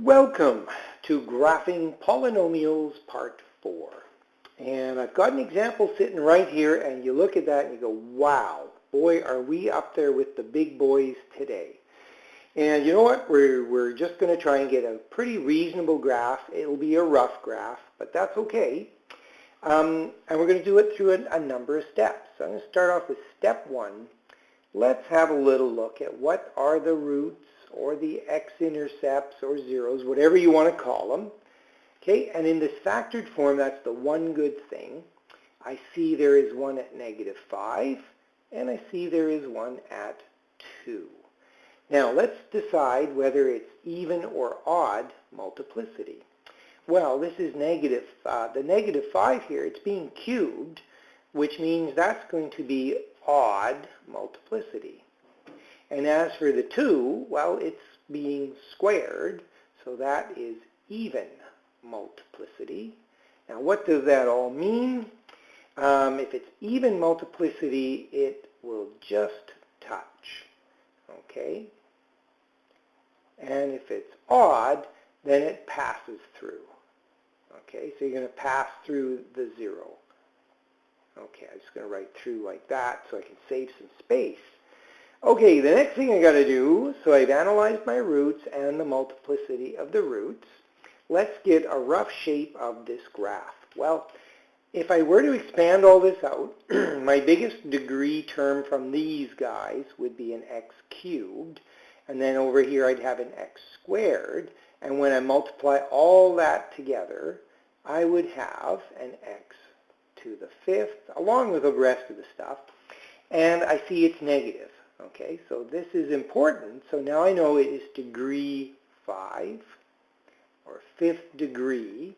Welcome to Graphing Polynomials Part 4. And I've got an example sitting right here, and you look at that and you go, wow, boy, are we up there with the big boys today. And you know what? We're just going to try and get a pretty reasonable graph. It'll be a rough graph, but that's okay. And we're going to do it through a number of steps. So I'm going to start off with step 1. Let's have a little look at what are the roots or the x-intercepts or zeros, whatever you want to call them. Okay, and in this factored form, that's the one good thing. I see there is one at -5, and I see there is one at 2. Now, let's decide whether it's even or odd multiplicity. Well, this is negative. The -5 here, it's being cubed, which means that's going to be odd multiplicity. And as for the 2, well, it's being squared, so that is even multiplicity. Now, what does that all mean? If it's even multiplicity, it will just touch, okay? And if it's odd, then it passes through, okay? So you're going to pass through the 0. Okay, I'm just going to write through like that so I can save some space. Okay, the next thing I got to do, so I've analyzed my roots and the multiplicity of the roots. Let's get a rough shape of this graph. Well, if I were to expand all this out, my biggest degree term from these guys would be an x cubed, and then over here I'd have an x squared, and when I multiply all that together, I would have an x to the 5th, along with the rest of the stuff, and I see it's negative. Okay, so this is important. So now I know it is degree 5, or 5th degree,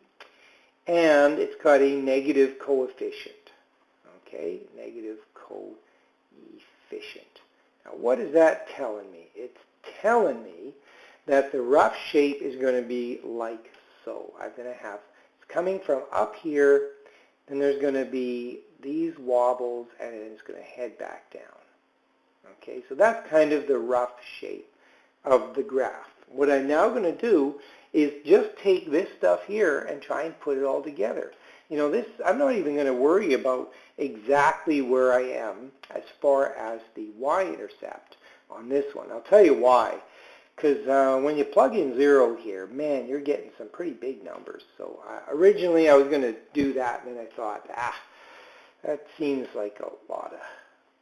and it's got a negative coefficient. Okay, negative coefficient. Now what is that telling me? It's telling me that the rough shape is going to be like so. I'm going to have, it's coming from up here, then there's going to be these wobbles, and then it's going to head back down. Okay, so that's kind of the rough shape of the graph. What I'm now going to do is just take this stuff here and try and put it all together. You know, this, I'm not even going to worry about exactly where I am as far as the y-intercept on this one. I'll tell you why. Because when you plug in 0 here, man, you're getting some pretty big numbers. So originally I was going to do that, and then I thought, that seems like a lot of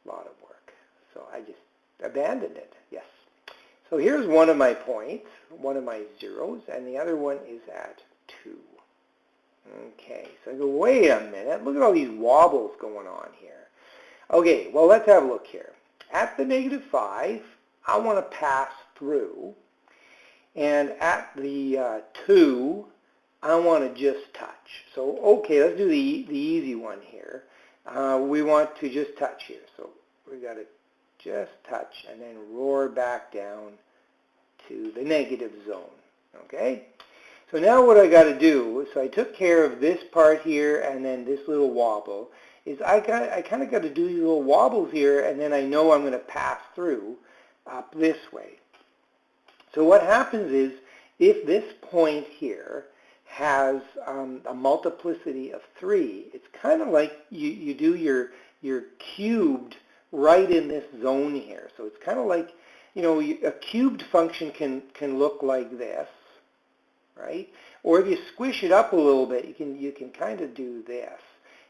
work. So I just abandoned it, yes. So here's one of my points, one of my zeros, and the other one is at 2. Okay, so I go, wait a minute, look at all these wobbles going on here. Okay, well, let's have a look here. At the -5, I want to pass through, and at the 2, I want to just touch. So, okay, let's do the easy one here. We want to just touch here, so we got to just touch and then roar back down to the negative zone. Okay? So now what I got to do, so I took care of this part here and then this little wobble, is I kind of got to do these little wobbles here, and then I know I'm going to pass through up this way. So what happens is, if this point here has a multiplicity of 3, it's kind of like you do your cubed right in this zone here. So it's kind of like, you know, a cubed function can look like this, right? Or if you squish it up a little bit, you can kind of do this.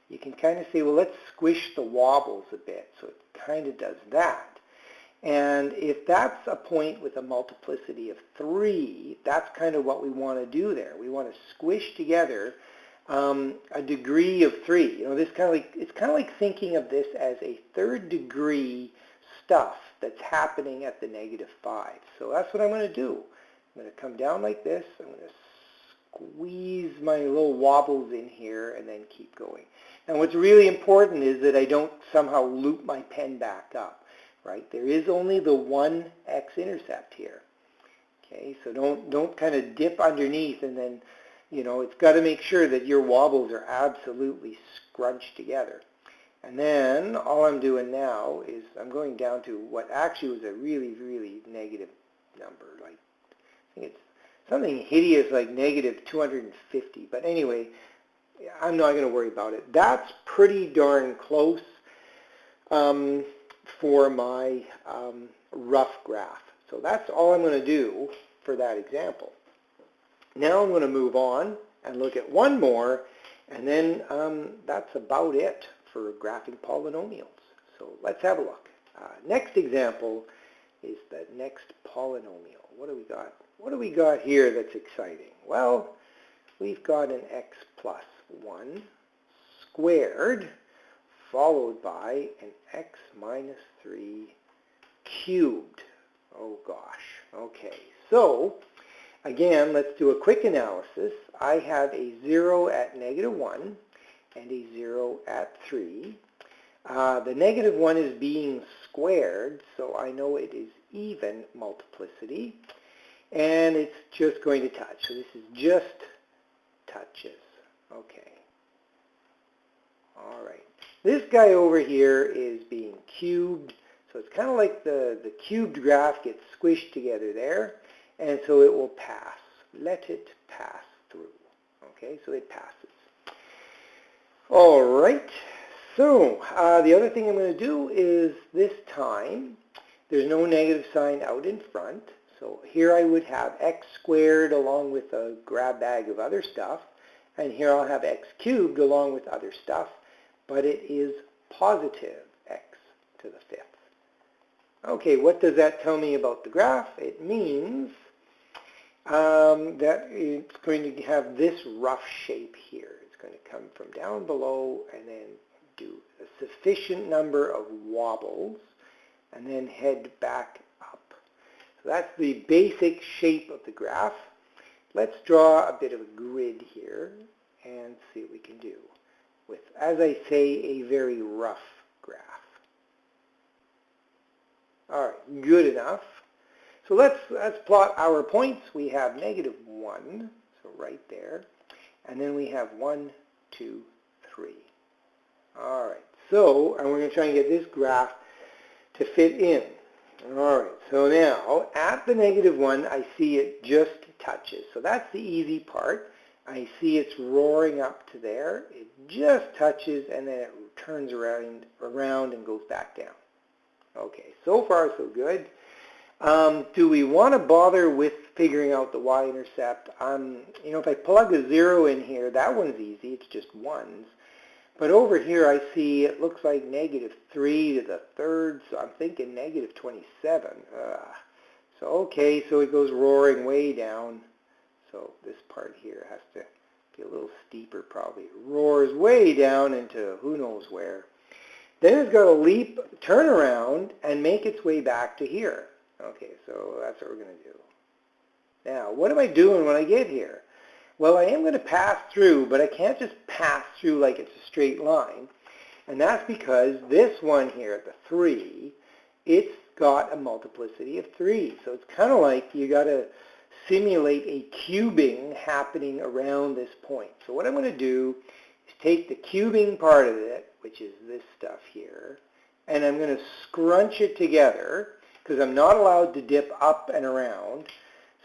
You can kind of say, well, let's squish the wobbles a bit. So it kind of does that. And if that's a point with a multiplicity of 3, that's kind of what we want to do there. We want to squish together a degree of 3. You know, this kind of like, it's kind of like thinking of this as a 3rd degree stuff that's happening at the -5. So that's what I'm going to do. I'm going to come down like this. I'm going to squeeze my little wobbles in here and then keep going. And what's really important is that I don't somehow loop my pen back up, right? There is only the one x-intercept here. Okay, so don't kind of dip underneath and then, you know, it's got to make sure that your wobbles are absolutely scrunched together. And then all I'm doing now is I'm going down to what actually was a really, really negative number. Like, I think it's something hideous like negative 250. But anyway, I'm not going to worry about it. That's pretty darn close for my rough graph. So that's all I'm going to do for that example. Now I'm going to move on and look at one more, and then that's about it for graphing polynomials. So let's have a look. Next example is the next polynomial. What do we got? What do we got here that's exciting? Well, we've got an x plus 1 squared followed by an x minus 3 cubed. Oh gosh. Okay, so again, let's do a quick analysis. I have a 0 at negative 1 and a 0 at 3. The negative 1 is being squared, so I know it is even multiplicity. And it's just going to touch. So this is just touches. Okay. All right. This guy over here is being cubed. So it's kind of like the cubed graph gets squished together there. And so it will pass. Let it pass through. Okay, so it passes. All right. So the other thing I'm going to do is this time, there's no negative sign out in front. So here I would have x squared along with a grab bag of other stuff. And here I'll have x cubed along with other stuff. But it is positive x to the 5th. Okay, what does that tell me about the graph? It means that it's going to have this rough shape here. It's going to come from down below and then do a sufficient number of wobbles and then head back up. So that's the basic shape of the graph. Let's draw a bit of a grid here and see what we can do with, as I say, a very rough graph. All right, good enough. So let's plot our points. We have negative 1, so right there. And then we have 1, 2, 3. All right, so and we're going to try and get this graph to fit in. All right, so now at the negative 1, I see it just touches. So that's the easy part. I see it's roaring up to there. It just touches, and then it turns around and goes back down. Okay, so far so good. Do we want to bother with figuring out the y-intercept? You know, if I plug a 0 in here, that one's easy. It's just 1s. But over here I see it looks like negative 3 to the 3rd, so I'm thinking negative 27. So okay, so it goes roaring way down. So this part here has to be a little steeper probably. It roars way down into who knows where. Then it's got to leap, turn around, and make its way back to here. Okay, so that's what we're going to do. Now, what am I doing when I get here? Well, I am going to pass through, but I can't just pass through like it's a straight line. And that's because this one here, the 3, it's got a multiplicity of 3. So it's kind of like you got to simulate a cubing happening around this point. So what I'm going to do is take the cubing part of it, which is this stuff here, and I'm going to scrunch it together because I'm not allowed to dip up and around.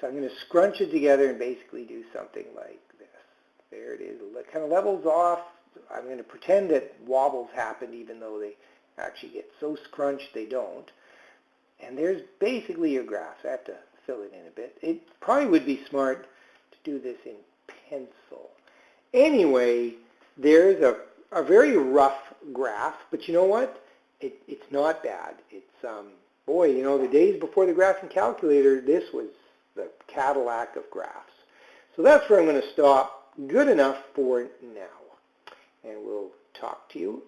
So I'm going to scrunch it together and basically do something like this. There it is. It kind of levels off. I'm going to pretend that wobbles happened even though they actually get so scrunched they don't. And there's basically your graph. I have to fill it in a bit. It probably would be smart to do this in pencil. Anyway, there's a very rough graph, but you know what? It's not bad. It's, boy, you know, the days before the graphing calculator, this was the Cadillac of graphs. So that's where I'm going to stop. Good enough for now. And we'll talk to you